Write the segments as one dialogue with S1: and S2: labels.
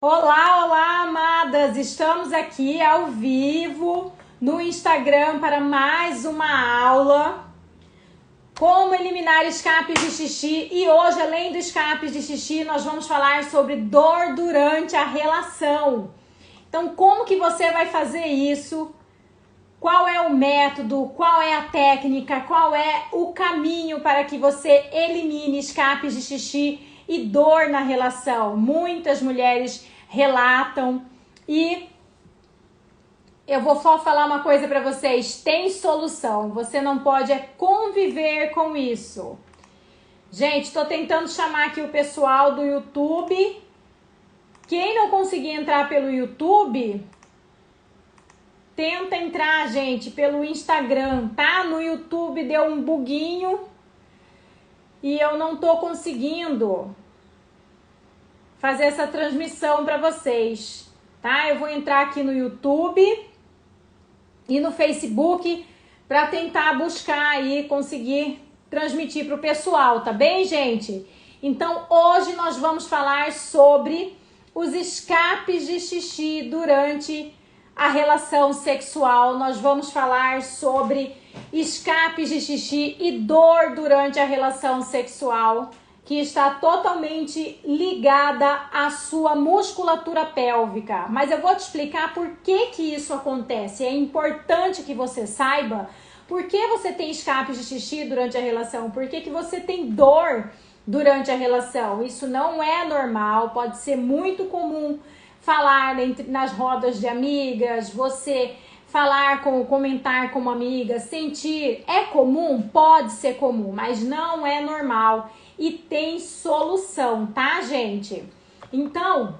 S1: Olá, olá, amadas! Estamos aqui ao vivo no Instagram para mais uma aula como eliminar escapes de xixi. E hoje, além dos escapes de xixi, nós vamos falar sobre dor durante a relação. Então, como que você vai fazer isso? Qual é o método? Qual é a técnica? Qual é o caminho para que você elimine escapes de xixi e dor na relação? Muitas mulheres relatam e eu vou só falar uma coisa para vocês, tem solução, você não pode conviver com isso. Gente, estou tentando chamar aqui o pessoal do YouTube. Quem não conseguir entrar pelo YouTube, tenta entrar, gente, pelo Instagram, tá? No YouTube deu um buguinho e eu não tô conseguindo fazer essa transmissão para vocês, tá? Eu vou entrar aqui no YouTube e no Facebook para tentar buscar aí, conseguir transmitir para o pessoal, tá bem, gente? Então, hoje nós vamos falar sobre os escapes de xixi durante a relação sexual. Nós vamos falar sobre escapes de xixi e dor durante a relação sexual, que está totalmente ligada à sua musculatura pélvica. Mas eu vou te explicar por que isso acontece. É importante que você saiba por que você tem escapes de xixi durante a relação, por que você tem dor durante a relação. Isso não é normal, pode ser muito comum falar nas rodas de amigas, você falar, comentar com uma amiga, sentir. É comum? Pode ser comum, mas não é normal. E tem solução, tá, gente? Então,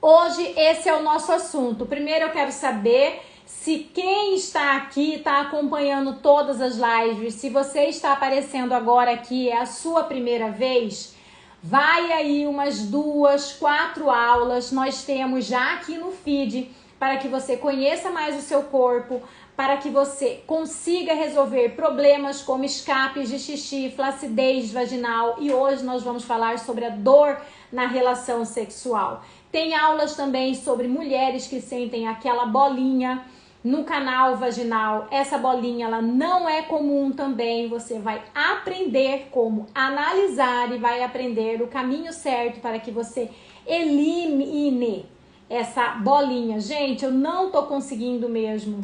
S1: hoje esse é o nosso assunto. Primeiro eu quero saber se quem está aqui está acompanhando todas as lives. Se você está aparecendo agora aqui, é a sua primeira vez, vai aí umas 2, 4 aulas. Nós temos já aqui no feed para que você conheça mais o seu corpo, para que você consiga resolver problemas como escapes de xixi, flacidez vaginal, e hoje nós vamos falar sobre a dor na relação sexual. Tem aulas também sobre mulheres que sentem aquela bolinha no canal vaginal. Essa bolinha, ela não é comum também. Você vai aprender como analisar e vai aprender o caminho certo para que você elimine essa bolinha. Gente, eu não tô conseguindo mesmo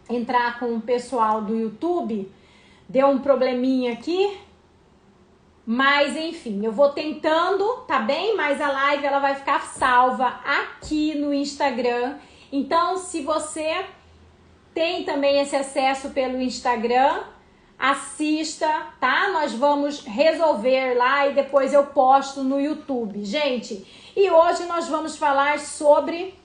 S1: entrar com o pessoal do YouTube, deu um probleminha aqui, mas enfim, eu vou tentando, tá bem? Mas a live ela vai ficar salva aqui no Instagram. Então, se você tem também esse acesso pelo Instagram, assista, tá? Nós vamos resolver lá e depois eu posto no YouTube, gente. E hoje nós vamos falar sobre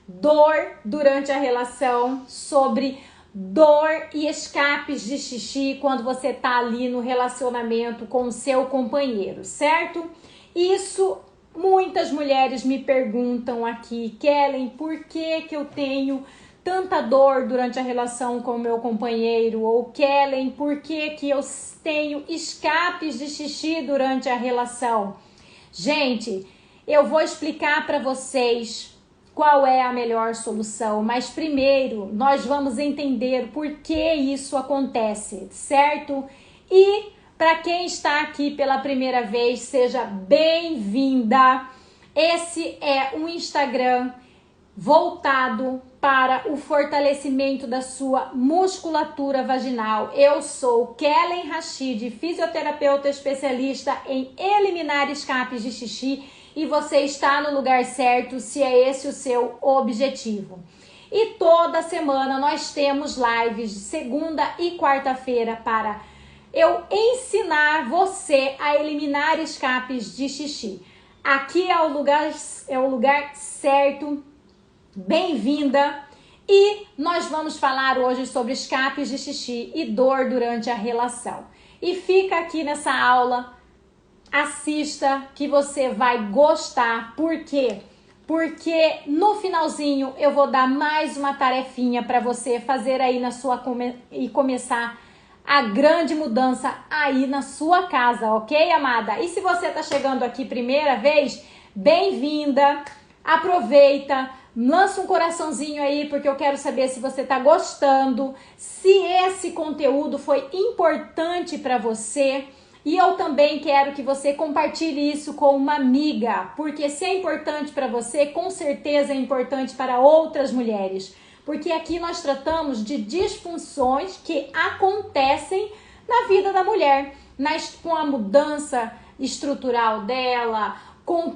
S1: dor durante a relação, sobre dor e escapes de xixi quando você tá ali no relacionamento com o seu companheiro, certo? Isso muitas mulheres me perguntam aqui, Kellen, por que eu tenho tanta dor durante a relação com o meu companheiro? Ou Kellen, por que eu tenho escapes de xixi durante a relação? Gente, eu vou explicar para vocês qual é a melhor solução, mas primeiro nós vamos entender por que isso acontece, certo? E para quem está aqui pela primeira vez, seja bem-vinda. Esse é um Instagram voltado para o fortalecimento da sua musculatura vaginal. Eu sou Kellen Rashid, fisioterapeuta especialista em eliminar escapes de xixi, e você está no lugar certo se é esse o seu objetivo. E toda semana nós temos lives de segunda e quarta-feira para eu ensinar você a eliminar escapes de xixi. Aqui é o lugar certo. Bem-vinda! E nós vamos falar hoje sobre escapes de xixi e dor durante a relação. E fica aqui nessa aula, assista que você vai gostar. Por quê? Porque no finalzinho eu vou dar mais uma tarefinha para você fazer aí na sua e começar a grande mudança aí na sua casa, ok, amada? E se você tá chegando aqui primeira vez, bem-vinda, aproveita, lança um coraçãozinho aí, porque eu quero saber se você tá gostando, se esse conteúdo foi importante para você. E eu também quero que você compartilhe isso com uma amiga, porque se é importante para você, com certeza é importante para outras mulheres. Porque aqui nós tratamos de disfunções que acontecem na vida da mulher, com a mudança estrutural dela, com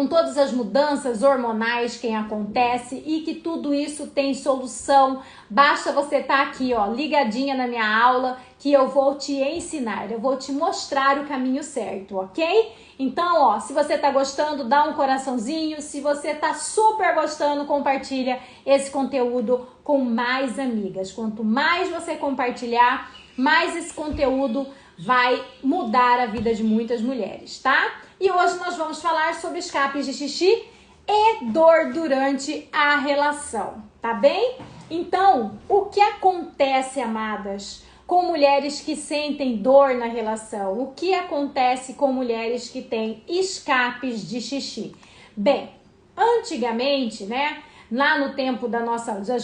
S1: todas as mudanças hormonais que acontece e que tudo isso tem solução. Basta você estar aqui, ó, ligadinha na minha aula, que eu vou te ensinar, eu vou te mostrar o caminho certo, ok? Então, ó, se você tá gostando, dá um coraçãozinho. Se você tá super gostando, compartilha esse conteúdo com mais amigas. Quanto mais você compartilhar, mais esse conteúdo vai mudar a vida de muitas mulheres, tá? E hoje nós vamos falar sobre escapes de xixi e dor durante a relação, tá bem? Então, o que acontece, amadas, com mulheres que sentem dor na relação? O que acontece com mulheres que têm escapes de xixi? Bem, antigamente, né, lá no tempo das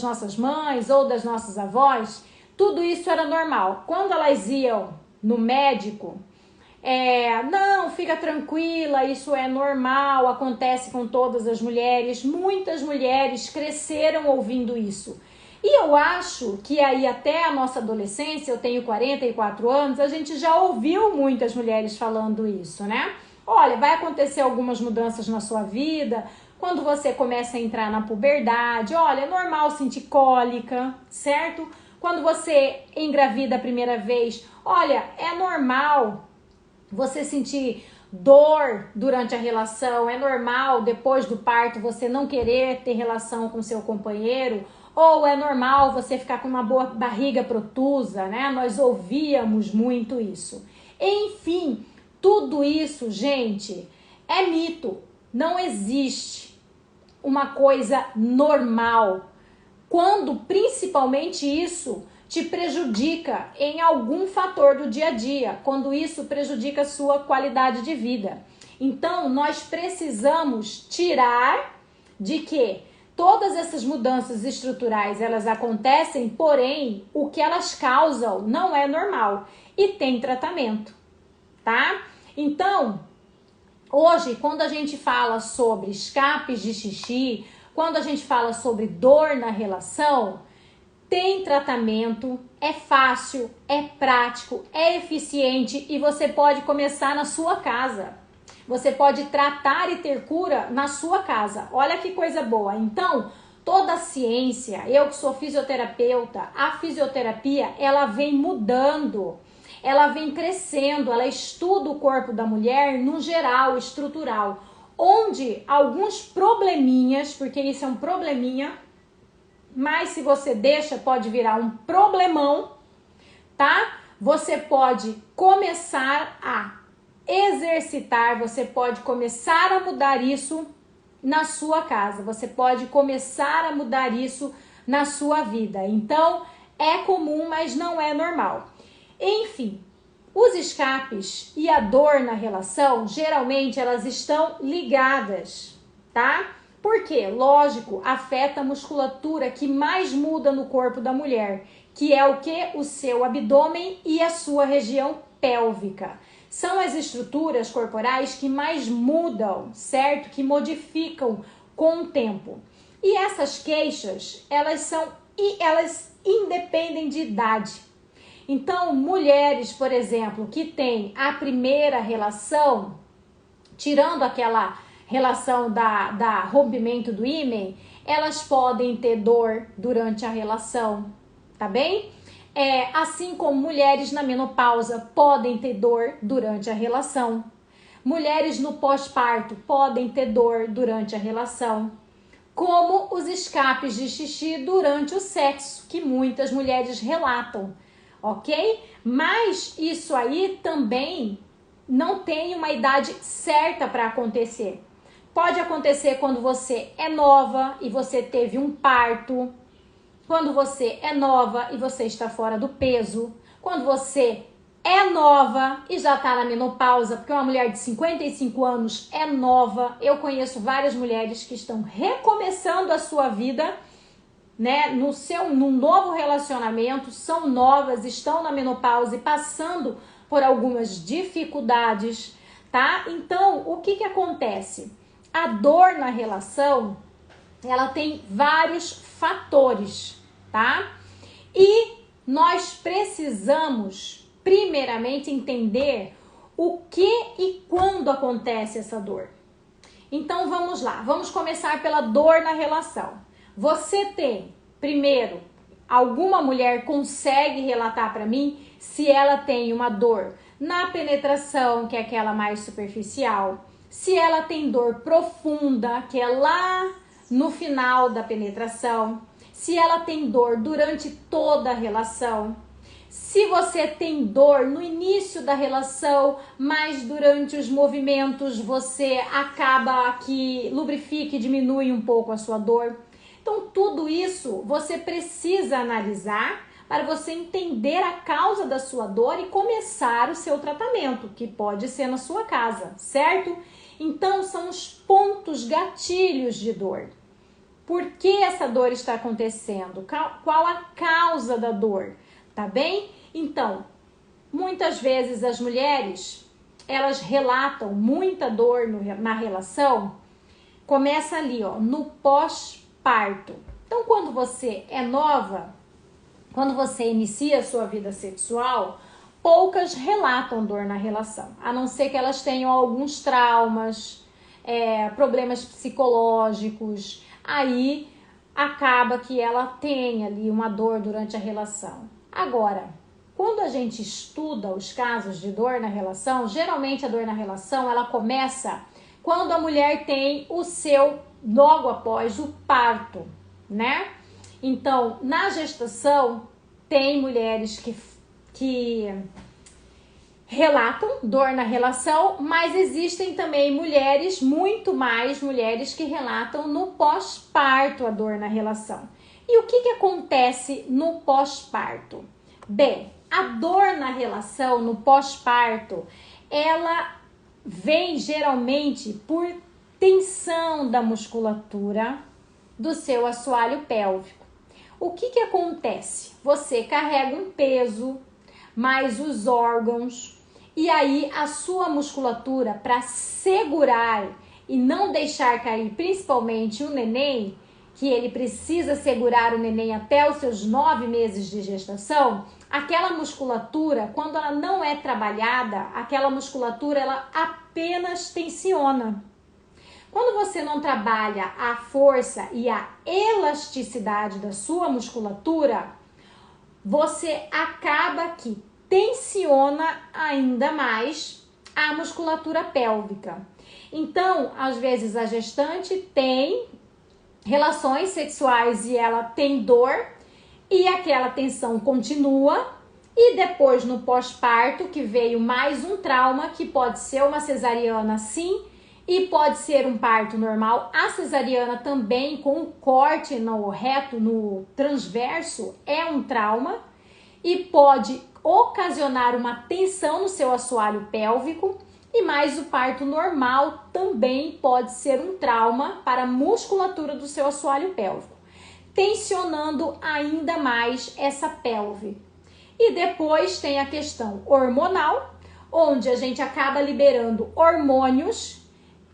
S1: nossas mães ou das nossas avós, tudo isso era normal. Quando elas iam no médico, não, fica tranquila, isso é normal, acontece com todas as mulheres. Muitas mulheres cresceram ouvindo isso. E eu acho que aí até a nossa adolescência, eu tenho 44 anos, a gente já ouviu muitas mulheres falando isso, né? Olha, vai acontecer algumas mudanças na sua vida, quando você começa a entrar na puberdade, olha, é normal sentir cólica, certo? Quando você engravida a primeira vez, olha, é normal você sentir dor durante a relação, é normal depois do parto você não querer ter relação com seu companheiro, ou é normal você ficar com uma boa barriga protusa, né? Nós ouvíamos muito isso. Enfim, tudo isso, gente, é mito. Não existe uma coisa normal. Quando principalmente isso te prejudica em algum fator do dia a dia, quando isso prejudica a sua qualidade de vida. Então, nós precisamos tirar de que todas essas mudanças estruturais, elas acontecem, porém, o que elas causam não é normal e tem tratamento, tá? Então, hoje, quando a gente fala sobre escapes de xixi, quando a gente fala sobre dor na relação, tem tratamento, é fácil, é prático, é eficiente e você pode começar na sua casa. Você pode tratar e ter cura na sua casa. Olha que coisa boa. Então, toda a ciência, eu que sou fisioterapeuta, a fisioterapia, ela vem mudando, ela vem crescendo, ela estuda o corpo da mulher no geral, estrutural, onde alguns probleminhas, porque isso é um probleminha, mas se você deixa, pode virar um problemão, tá? Você pode começar a exercitar, você pode começar a mudar isso na sua casa, você pode começar a mudar isso na sua vida. Então, é comum, mas não é normal. Enfim, os escapes e a dor na relação, geralmente elas estão ligadas, tá? Porque, lógico, afeta a musculatura que mais muda no corpo da mulher, que é o que? O seu abdômen e a sua região pélvica. São as estruturas corporais que mais mudam, certo? Que modificam com o tempo. E essas queixas, elas independem de idade. Então, mulheres, por exemplo, que têm a primeira relação, tirando aquela relação da rompimento do ímen, elas podem ter dor durante a relação, tá bem? Assim como mulheres na menopausa podem ter dor durante a relação. Mulheres no pós-parto podem ter dor durante a relação. Como os escapes de xixi durante o sexo, que muitas mulheres relatam, ok? Mas isso aí também não tem uma idade certa para acontecer. Pode acontecer quando você é nova e você teve um parto, quando você é nova e você está fora do peso, quando você é nova e já tá na menopausa, porque uma mulher de 55 anos é nova. Eu conheço várias mulheres que estão recomeçando a sua vida, né, num novo relacionamento, são novas, estão na menopausa e passando por algumas dificuldades, tá? Então, o que acontece? A dor na relação, ela tem vários fatores, tá? E nós precisamos, primeiramente, entender o que e quando acontece essa dor. Então, vamos lá. Vamos começar pela dor na relação. Você tem, primeiro, alguma mulher consegue relatar para mim se ela tem uma dor na penetração, que é aquela mais superficial, se ela tem dor profunda, que é lá no final da penetração, se ela tem dor durante toda a relação, se você tem dor no início da relação, mas durante os movimentos você acaba que lubrifica e diminui um pouco a sua dor. Então, tudo isso você precisa analisar para você entender a causa da sua dor e começar o seu tratamento, que pode ser na sua casa, certo? Então, são os pontos gatilhos de dor. Por que essa dor está acontecendo? Qual a causa da dor? Tá bem? Então, muitas vezes as mulheres, elas relatam muita dor na relação, começa ali, ó, no pós-parto. Então, quando você é nova, quando você inicia a sua vida sexual, poucas relatam dor na relação, a não ser que elas tenham alguns traumas, problemas psicológicos, aí acaba que ela tem ali uma dor durante a relação. Agora, quando a gente estuda os casos de dor na relação, geralmente a dor na relação, ela começa quando a mulher tem logo após o parto, né? Então, na gestação, tem mulheres que relatam dor na relação, mas existem também muito mais mulheres que relatam no pós-parto a dor na relação. E o que acontece no pós-parto? Bem, a dor na relação, no pós-parto, ela vem geralmente por tensão da musculatura do seu assoalho pélvico. O que acontece? Você carrega um peso, mais os órgãos, e aí a sua musculatura, para segurar e não deixar cair principalmente o neném, que ele precisa segurar o neném até os seus 9 meses de gestação, aquela musculatura, quando ela não é trabalhada, aquela musculatura ela apenas tensiona. Quando você não trabalha a força e a elasticidade da sua musculatura, você acaba que tensiona ainda mais a musculatura pélvica. Então, às vezes a gestante tem relações sexuais e ela tem dor e aquela tensão continua, e depois no pós-parto que veio mais um trauma, que pode ser uma cesariana sim, e pode ser um parto normal. A cesariana também com um corte no reto, no transverso, é um trauma e pode ocasionar uma tensão no seu assoalho pélvico, e mais o parto normal também pode ser um trauma para a musculatura do seu assoalho pélvico, tensionando ainda mais essa pelve. E depois tem a questão hormonal, onde a gente acaba liberando hormônios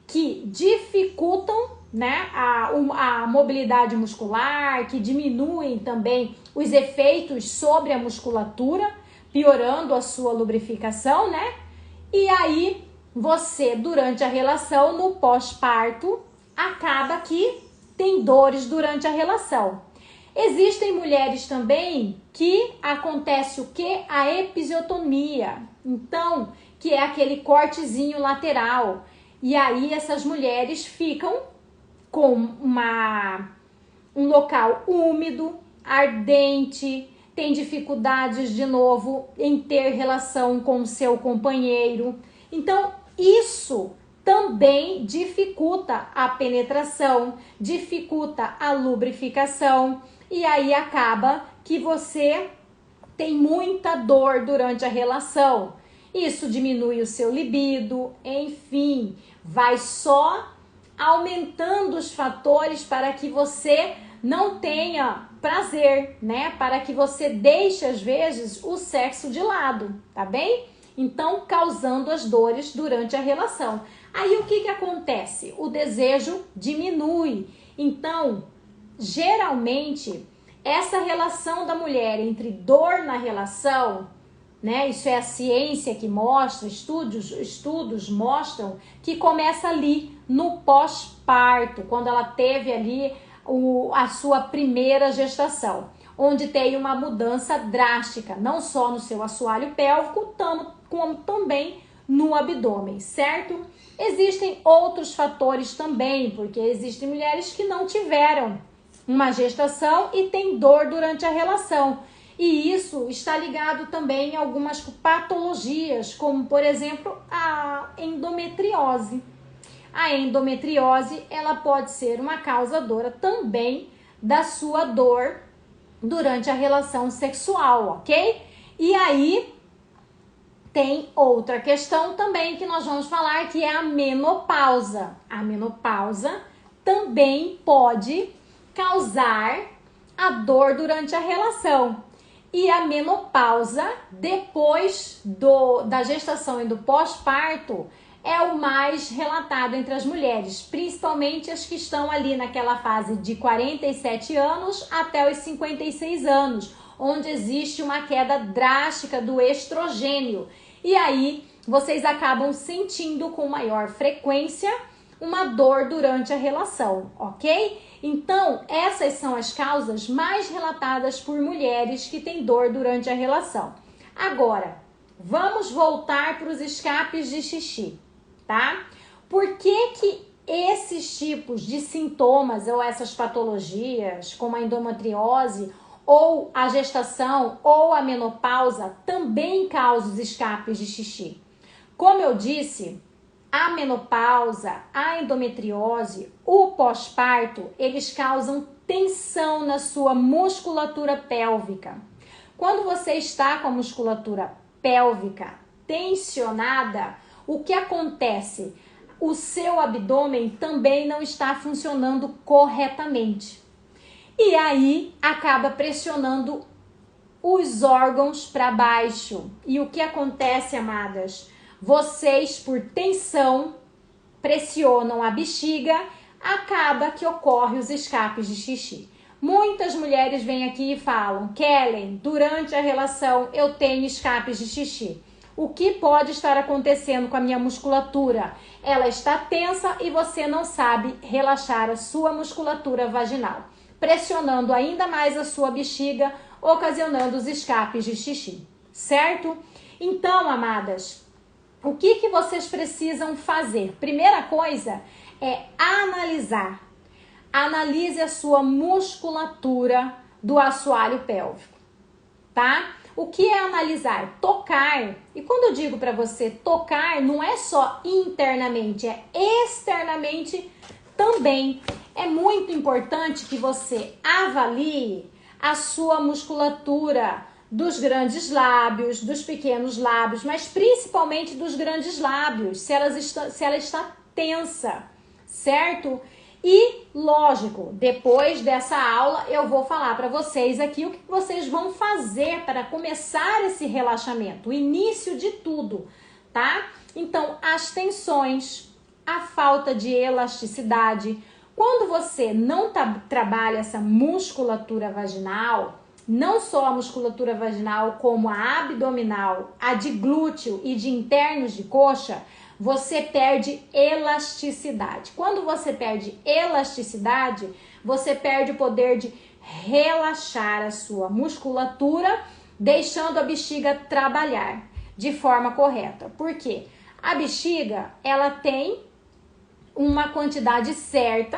S1: que dificultam, né, a mobilidade muscular, que diminuem também os efeitos sobre a musculatura, piorando a sua lubrificação, né? E aí você, durante a relação, no pós-parto, acaba que tem dores durante a relação. Existem mulheres também que acontece o que? A episiotomia. Então, que é aquele cortezinho lateral. E aí essas mulheres ficam com um local úmido, ardente, tem dificuldades de novo em ter relação com o seu companheiro. Então, isso também dificulta a penetração, dificulta a lubrificação, e aí acaba que você tem muita dor durante a relação. Isso diminui o seu libido, enfim, vai só aumentando os fatores para que você não tenha prazer, né? Para que você deixe, às vezes, o sexo de lado, tá bem? Então, causando as dores durante a relação. Aí, o que acontece? O desejo diminui. Então, geralmente, essa relação da mulher entre dor na relação, né? Isso é a ciência que mostra, estudos mostram que começa ali no pós-parto, quando ela teve ali a sua primeira gestação, onde tem uma mudança drástica, não só no seu assoalho pélvico, como também no abdômen, certo? Existem outros fatores também, porque existem mulheres que não tiveram uma gestação e tem dor durante a relação. E isso está ligado também a algumas patologias, como por exemplo a endometriose. A endometriose, ela pode ser uma causadora também da sua dor durante a relação sexual, ok? E aí tem outra questão também que nós vamos falar, que é a menopausa. A menopausa também pode causar a dor durante a relação. E a menopausa, depois da gestação e do pós-parto, é o mais relatado entre as mulheres, principalmente as que estão ali naquela fase de 47 anos até os 56 anos, onde existe uma queda drástica do estrogênio. E aí, vocês acabam sentindo com maior frequência uma dor durante a relação, ok? Então, essas são as causas mais relatadas por mulheres que têm dor durante a relação. Agora, vamos voltar para os escapes de xixi, tá? Por que esses tipos de sintomas ou essas patologias, como a endometriose, ou a gestação, ou a menopausa, também causam os escapes de xixi? Como eu disse, a menopausa, a endometriose, o pós-parto, eles causam tensão na sua musculatura pélvica. Quando você está com a musculatura pélvica tensionada, o que acontece? O seu abdômen também não está funcionando corretamente. E aí acaba pressionando os órgãos para baixo. E o que acontece, amadas? Vocês, por tensão, pressionam a bexiga, acaba que ocorre os escapes de xixi. Muitas mulheres vêm aqui e falam: Kellen, durante a relação eu tenho escapes de xixi. O que pode estar acontecendo com a minha musculatura? Ela está tensa e você não sabe relaxar a sua musculatura vaginal, pressionando ainda mais a sua bexiga, ocasionando os escapes de xixi, certo? Então, amadas, o que vocês precisam fazer? Primeira coisa é analisar. Analise a sua musculatura do assoalho pélvico, tá? O que é analisar? Tocar. E quando eu digo para você tocar, não é só internamente, é externamente também. É muito importante que você avalie a sua musculatura dos grandes lábios, dos pequenos lábios, mas principalmente dos grandes lábios, se ela está tensa, certo? E, lógico, depois dessa aula eu vou falar para vocês aqui o que vocês vão fazer para começar esse relaxamento, o início de tudo, tá? Então, as tensões, a falta de elasticidade. Quando você não trabalha essa musculatura vaginal, não só a musculatura vaginal, como a abdominal, a de glúteo e de internos de coxa, você perde elasticidade. Quando você perde elasticidade, você perde o poder de relaxar a sua musculatura, deixando a bexiga trabalhar de forma correta. Por quê? A bexiga, ela tem uma quantidade certa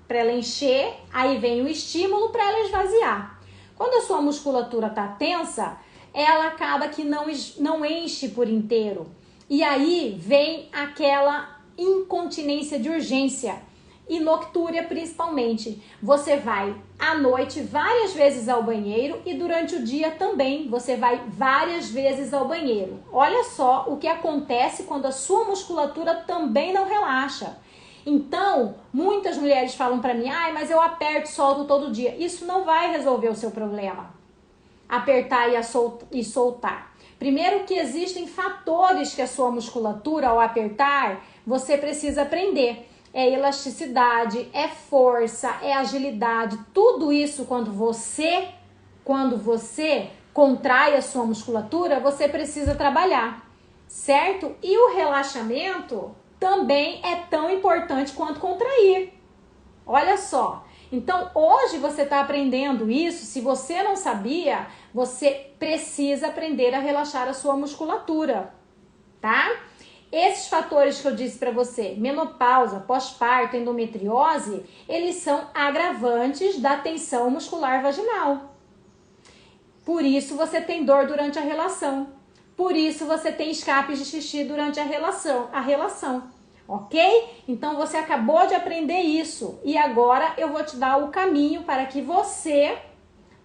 S1: para ela encher, aí vem o estímulo para ela esvaziar. Quando a sua musculatura está tensa, ela acaba que não enche por inteiro. E aí vem aquela incontinência de urgência. e noctúria principalmente. Você vai à noite várias vezes ao banheiro e durante o dia também você vai várias vezes ao banheiro. Olha só o que acontece quando a sua musculatura também não relaxa. Então, muitas mulheres falam para mim, ai, mas eu aperto e solto todo dia. Isso não vai resolver o seu problema. Apertar e soltar. Primeiro que existem fatores que a sua musculatura, ao apertar, você precisa aprender. É elasticidade, é força, é agilidade. Tudo isso quando você contrai a sua musculatura, você precisa trabalhar, certo? E o relaxamento também é tão importante quanto contrair. Olha só. Então, hoje você está aprendendo isso. Se você não sabia, você precisa aprender a relaxar a sua musculatura, tá? Esses fatores que eu disse para você, menopausa, pós-parto, endometriose, eles são agravantes da tensão muscular vaginal. Por isso você tem dor durante a relação. Por isso você tem escapes de xixi durante a relação. Ok? Então você acabou de aprender isso e agora eu vou te dar o caminho para que você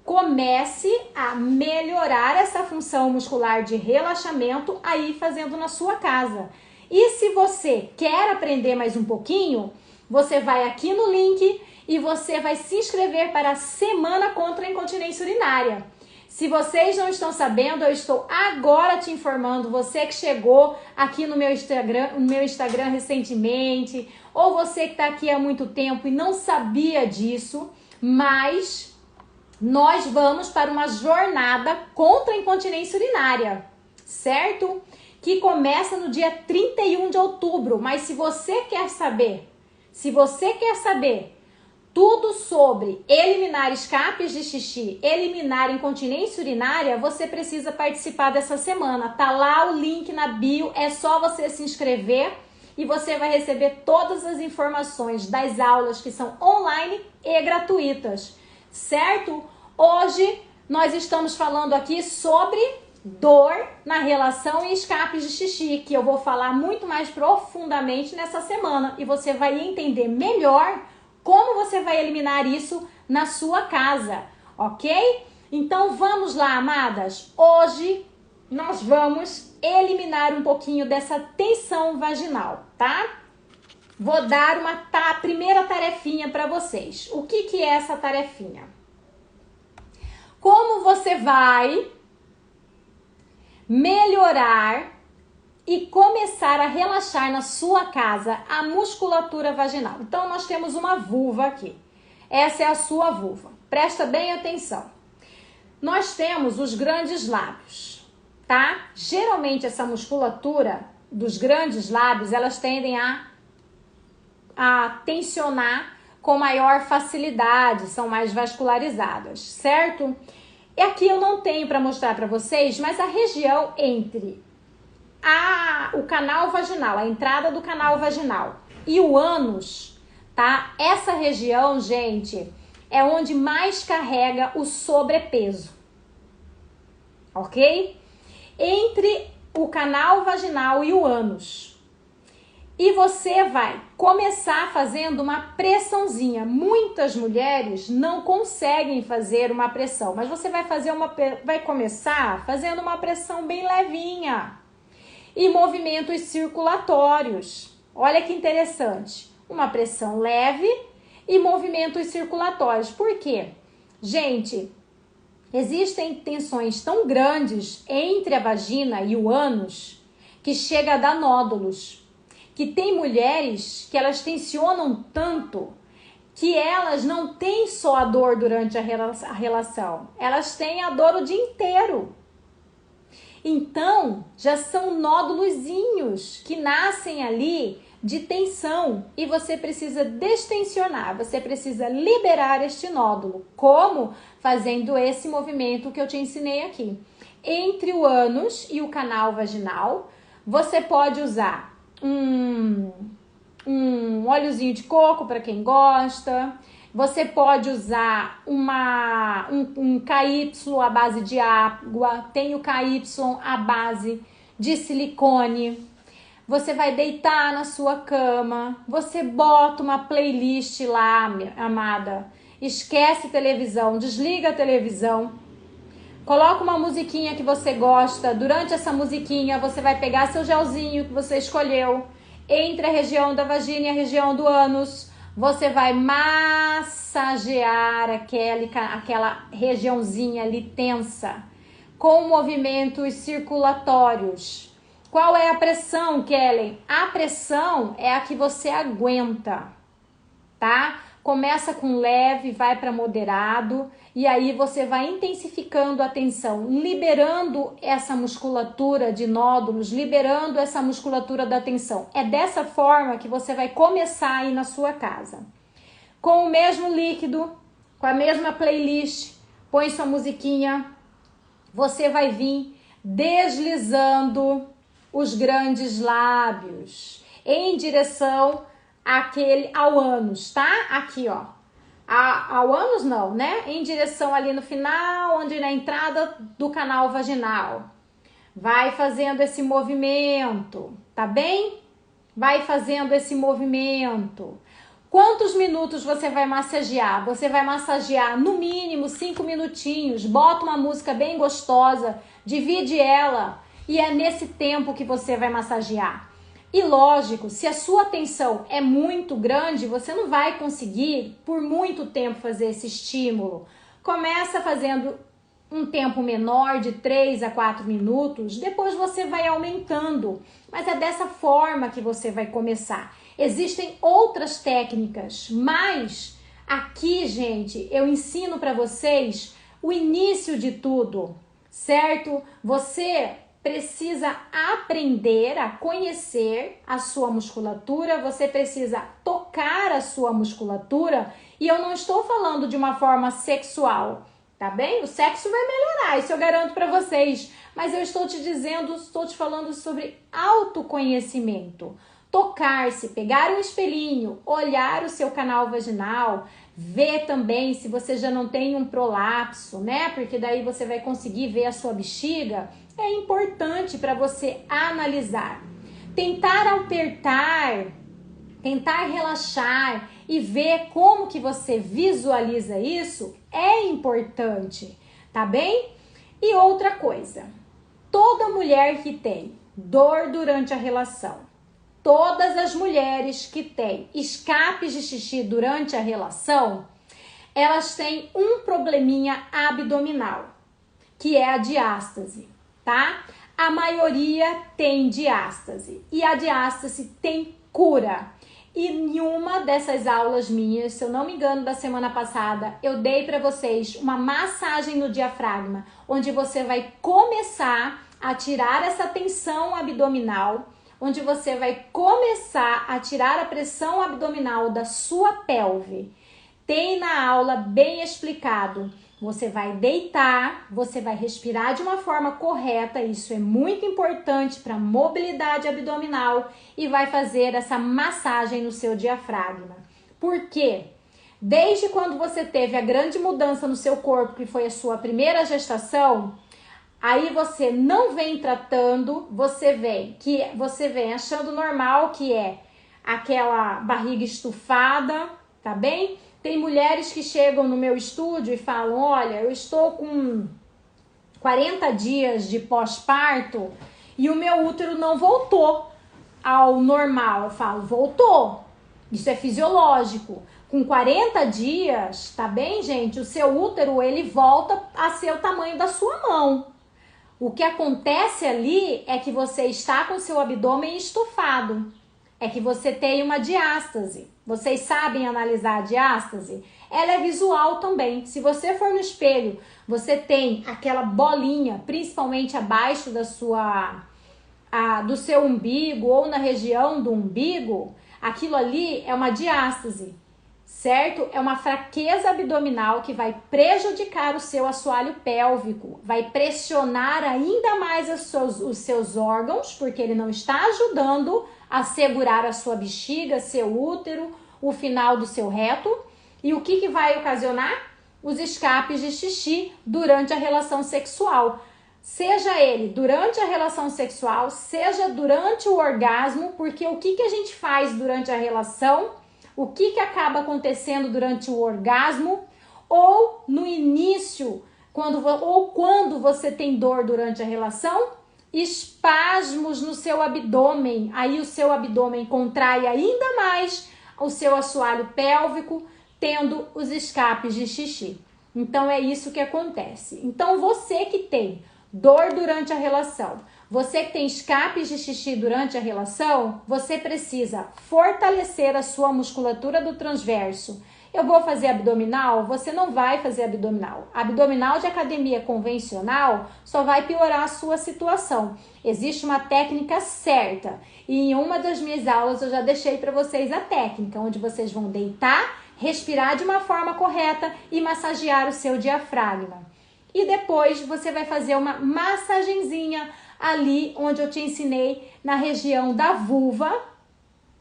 S1: comece a melhorar essa função muscular de relaxamento aí fazendo na sua casa. E se você quer aprender mais um pouquinho, você vai aqui no link e você vai se inscrever para a Semana contra a Incontinência Urinária. Se vocês não estão sabendo, eu estou agora te informando, você que chegou aqui no meu Instagram recentemente, ou você que está aqui há muito tempo e não sabia disso, mas nós vamos para uma jornada contra a incontinência urinária, certo? Que começa no dia 31 de outubro, mas se você quer saber tudo sobre eliminar escapes de xixi, eliminar incontinência urinária, você precisa participar dessa semana. Tá lá o link na bio, é só você se inscrever e você vai receber todas as informações das aulas que são online e gratuitas, certo? Hoje nós estamos falando aqui sobre dor na relação e escapes de xixi, que eu vou falar muito mais profundamente nessa semana e você vai entender melhor como você vai eliminar isso na sua casa, ok? Então vamos lá, amadas. Hoje nós vamos eliminar um pouquinho dessa tensão vaginal, tá? Vou dar uma primeira tarefinha para vocês. O que é essa tarefinha? Como você vai melhorar e começar a relaxar na sua casa a musculatura vaginal. Então, nós temos uma vulva aqui. Essa é a sua vulva. Presta bem atenção. Nós temos os grandes lábios, tá? Geralmente, essa musculatura dos grandes lábios, elas tendem a tensionar com maior facilidade, são mais vascularizadas, certo? E aqui eu não tenho para mostrar para vocês, mas a região entre o canal vaginal, a entrada do canal vaginal e o ânus, tá? Essa região, gente, é onde mais carrega o sobrepeso, ok? Entre o canal vaginal e o ânus. E você vai começar fazendo uma pressãozinha. Muitas mulheres não conseguem fazer uma pressão, mas você vai começar fazendo uma pressão bem levinha. E movimentos circulatórios. Olha que interessante. Uma pressão leve e movimentos circulatórios. Por quê? Gente, existem tensões tão grandes entre a vagina e o ânus que chega a dar nódulos. Que tem mulheres que elas tensionam tanto que elas não têm só a dor durante a relação. Elas têm a dor o dia inteiro. Então, já são nódulozinhos que nascem ali de tensão e você precisa destensionar, você precisa liberar este nódulo. Como? Fazendo esse movimento que eu te ensinei aqui. Entre o ânus e o canal vaginal, você pode usar um óleozinho de coco para quem gosta. Você pode usar um KY à base de água, tem o KY à base de silicone. Você vai deitar na sua cama, você bota uma playlist lá, minha amada. Esquece televisão, desliga a televisão. Coloca uma musiquinha que você gosta. Durante essa musiquinha, você vai pegar seu gelzinho que você escolheu. Entre a região da vagina e a região do ânus. Você vai massagear aquela regiãozinha ali tensa. Com movimentos circulatórios. Qual é a pressão, Kellen? A pressão é a que você aguenta, tá? Começa com leve, vai para moderado e aí você vai intensificando a tensão, liberando essa musculatura de nódulos, liberando essa musculatura da tensão. É dessa forma que você vai começar aí na sua casa. Com o mesmo líquido, com a mesma playlist, põe sua musiquinha, você vai vir deslizando os grandes lábios em direção ao ânus, tá? Aqui, ó. Ao ânus não, né? Em direção ali no final, onde na entrada do canal vaginal. Vai fazendo esse movimento, tá bem? Vai fazendo esse movimento. Quantos minutos você vai massagear? Você vai massagear no mínimo 5 minutinhos. Bota uma música bem gostosa, divide ela. E é nesse tempo que você vai massagear. E lógico, se a sua tensão é muito grande, você não vai conseguir por muito tempo fazer esse estímulo. Começa fazendo um tempo menor, de 3 a 4 minutos, depois você vai aumentando. Mas é dessa forma que você vai começar. Existem outras técnicas, mas aqui, gente, eu ensino para vocês o início de tudo, certo? Você precisa aprender a conhecer a sua musculatura, você precisa tocar a sua musculatura, e eu não estou falando de uma forma sexual, tá bem? O sexo vai melhorar, isso eu garanto para vocês, mas eu estou te dizendo, estou te falando sobre autoconhecimento. Tocar-se, pegar um espelhinho, olhar o seu canal vaginal, ver também se você já não tem um prolapso, né? Porque daí você vai conseguir ver a sua bexiga. É importante para você analisar. Tentar apertar, tentar relaxar e ver como que você visualiza isso é importante, tá bem? E outra coisa, toda mulher que tem dor durante a relação, todas as mulheres que têm escapes de xixi durante a relação, elas têm um probleminha abdominal, que é a diástase, tá? A maioria tem diástase e a diástase tem cura. E em uma dessas aulas minhas, se eu não me engano, da semana passada, eu dei para vocês uma massagem no diafragma, onde você vai começar a tirar essa tensão abdominal, onde você vai começar a tirar a pressão abdominal da sua pelve. Tem na aula bem explicado. Você vai deitar, você vai respirar de uma forma correta, isso é muito importante para a mobilidade abdominal, e vai fazer essa massagem no seu diafragma. Por quê? Desde quando você teve a grande mudança no seu corpo, que foi a sua primeira gestação, aí você não vem tratando, você vem achando normal, que é aquela barriga estufada, tá bem? Tem mulheres que chegam no meu estúdio e falam, olha, eu estou com 40 dias de pós-parto e o meu útero não voltou ao normal. Eu falo, voltou, isso é fisiológico. Com 40 dias, tá bem, gente? O seu útero, ele volta a ser o tamanho da sua mão. O que acontece ali é que você está com seu abdômen estufado. É que você tem uma diástase. Vocês sabem analisar a diástase? Ela é visual também. Se você for no espelho, você tem aquela bolinha, principalmente abaixo da do seu umbigo ou na região do umbigo. Aquilo ali é uma diástase, certo? É uma fraqueza abdominal que vai prejudicar o seu assoalho pélvico, vai pressionar ainda mais os seus órgãos, porque ele não está ajudando a segurar a sua bexiga, seu útero, o final do seu reto. E o que vai ocasionar? Os escapes de xixi durante a relação sexual. seja ele durante a relação sexual, seja durante o orgasmo, porque o que a gente faz durante a relação, o que acaba acontecendo durante o orgasmo, ou no início, quando você tem dor durante a relação, espasmos no seu abdômen, aí o seu abdômen contrai ainda mais o seu assoalho pélvico, tendo os escapes de xixi. Então é isso que acontece. Então você que tem dor durante a relação, você que tem escapes de xixi durante a relação, você precisa fortalecer a sua musculatura do transverso. Eu vou fazer abdominal? Você não vai fazer abdominal. Abdominal de academia convencional só vai piorar a sua situação. Existe uma técnica certa. E em uma das minhas aulas eu já deixei para vocês a técnica, onde vocês vão deitar, respirar de uma forma correta e massagear o seu diafragma. E depois você vai fazer uma massagenzinha ali onde eu te ensinei, na região da vulva.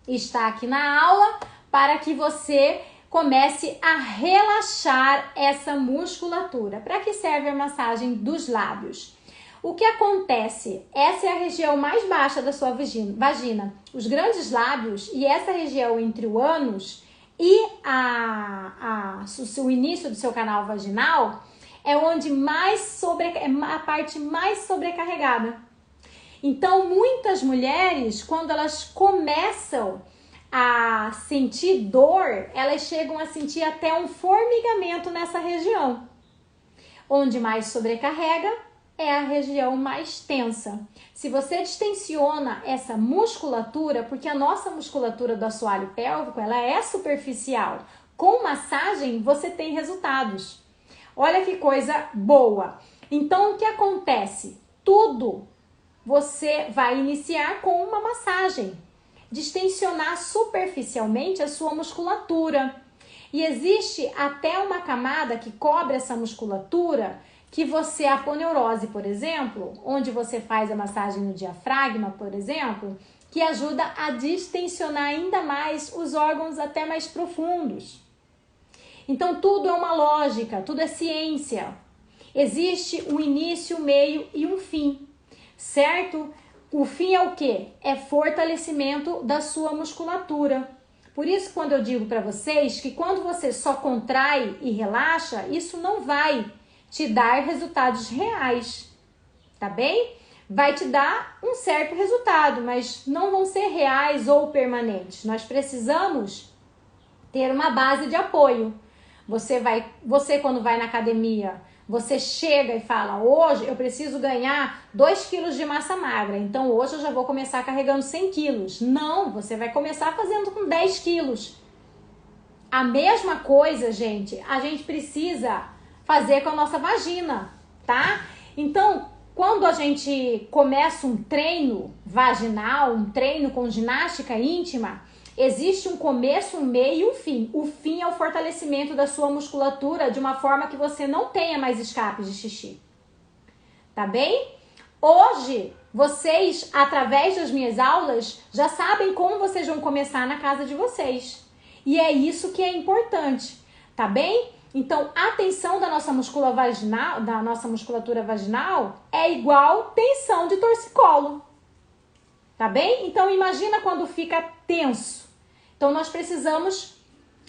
S1: Está aqui na aula para que você comece a relaxar essa musculatura. Para que serve a massagem dos lábios? O que acontece? Essa é a região mais baixa da sua vagina. Os grandes lábios e essa região entre o ânus e o início do seu canal vaginal é onde é a parte mais sobrecarregada. Então, muitas mulheres, quando elas começam a sentir dor, elas chegam a sentir até um formigamento nessa região. Onde mais sobrecarrega é a região mais tensa. Se você distensiona essa musculatura, porque a nossa musculatura do assoalho pélvico, ela é superficial. Com massagem, você tem resultados. Olha que coisa boa. Então, o que acontece? Tudo você vai iniciar com uma massagem. Distensionar superficialmente a sua musculatura. E existe até uma camada que cobre essa musculatura, que você, a aponeurose, por exemplo, onde você faz a massagem no diafragma, por exemplo, que ajuda a distensionar ainda mais os órgãos até mais profundos. Então tudo é uma lógica, tudo é ciência. Existe um início, um meio e um fim, certo? O fim é o quê? É fortalecimento da sua musculatura. Por isso, quando eu digo para vocês que quando você só contrai e relaxa, isso não vai te dar resultados reais, tá bem? Vai te dar um certo resultado, mas não vão ser reais ou permanentes. Nós precisamos ter uma base de apoio. Você quando vai na academia, você chega e fala, hoje eu preciso ganhar 2 quilos de massa magra, então hoje eu já vou começar carregando 100 quilos. Não, você vai começar fazendo com 10 quilos. A mesma coisa, gente, a gente precisa fazer com a nossa vagina, tá? Então, quando a gente começa um treino vaginal, um treino com ginástica íntima, existe um começo, um meio e um fim. O fim é o fortalecimento da sua musculatura de uma forma que você não tenha mais escapes de xixi. Tá bem? Hoje, vocês, através das minhas aulas, já sabem como vocês vão começar na casa de vocês. E é isso que é importante, tá bem? Então, a tensão da nossa musculatura vaginal é igual tensão de torcicolo. Tá bem? Então, imagina quando fica tenso. Então, nós precisamos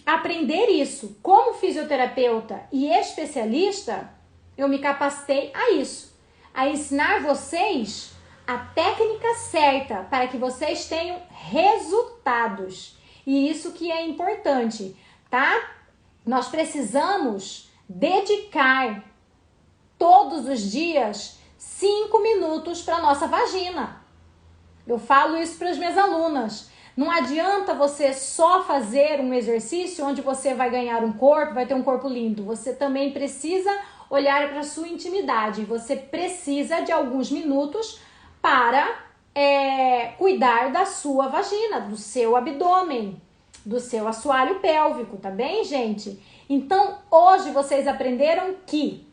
S1: aprender isso. Como fisioterapeuta e especialista, eu me capacitei a isso. A ensinar vocês a técnica certa para que vocês tenham resultados. E isso que é importante, tá? Nós precisamos dedicar todos os dias 5 minutos para nossa vagina. Eu falo isso para as minhas alunas. Não adianta você só fazer um exercício onde você vai ganhar um corpo, vai ter um corpo lindo. Você também precisa olhar para a sua intimidade. Você precisa de alguns minutos para cuidar da sua vagina, do seu abdômen, do seu assoalho pélvico, tá bem, gente? Então, hoje vocês aprenderam que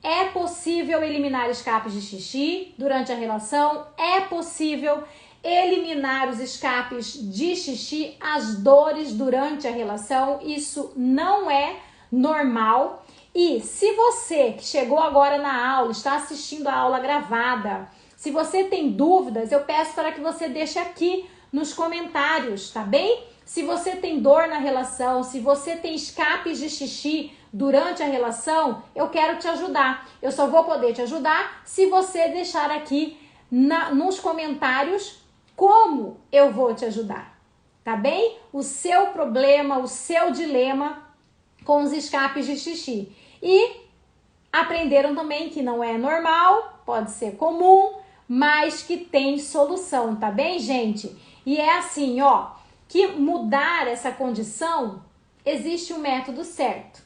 S1: é possível eliminar escapes de xixi durante a relação, é possível eliminar os escapes de xixi, as dores durante a relação, isso não é normal. E se você que chegou agora na aula, está assistindo a aula gravada, se você tem dúvidas, eu peço para que você deixe aqui nos comentários, tá bem? Se você tem dor na relação, se você tem escapes de xixi durante a relação, eu quero te ajudar. Eu só vou poder te ajudar se você deixar aqui nos comentários como eu vou te ajudar, tá bem? O seu problema, o seu dilema com os escapes de xixi. E aprenderam também que não é normal, pode ser comum, mas que tem solução, tá bem, gente? E é assim, ó, que mudar essa condição, existe um método certo,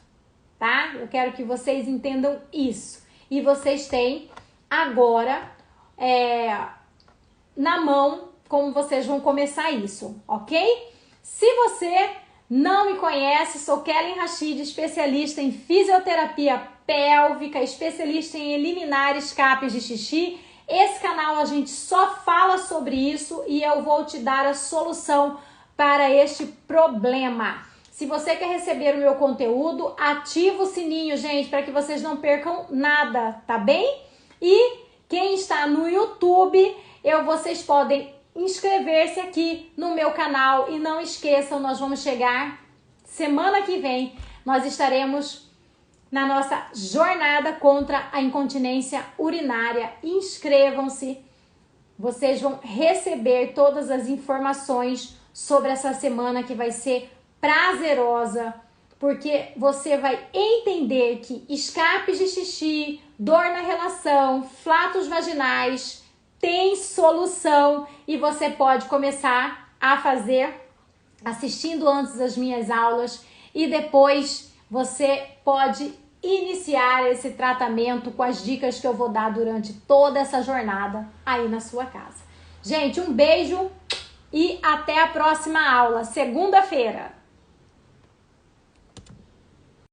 S1: tá? Eu quero que vocês entendam isso. E vocês têm agora na mão como vocês vão começar isso, ok? Se você não me conhece, sou Kellen Rachid, especialista em fisioterapia pélvica, especialista em eliminar escapes de xixi. Esse canal a gente só fala sobre isso e eu vou te dar a solução para este problema. Se você quer receber o meu conteúdo, ativa o sininho, gente, para que vocês não percam nada, tá bem? E quem está no YouTube, vocês podem inscrever-se aqui no meu canal e não esqueçam, nós vamos chegar semana que vem, nós estaremos na nossa jornada contra a incontinência urinária. Inscrevam-se, vocês vão receber todas as informações sobre essa semana que vai ser prazerosa, porque você vai entender que escapes de xixi, dor na relação, flatos vaginais tem solução e você pode começar a fazer assistindo antes as minhas aulas e depois você pode iniciar esse tratamento com as dicas que eu vou dar durante toda essa jornada aí na sua casa. Gente, um beijo e até a próxima aula, segunda-feira.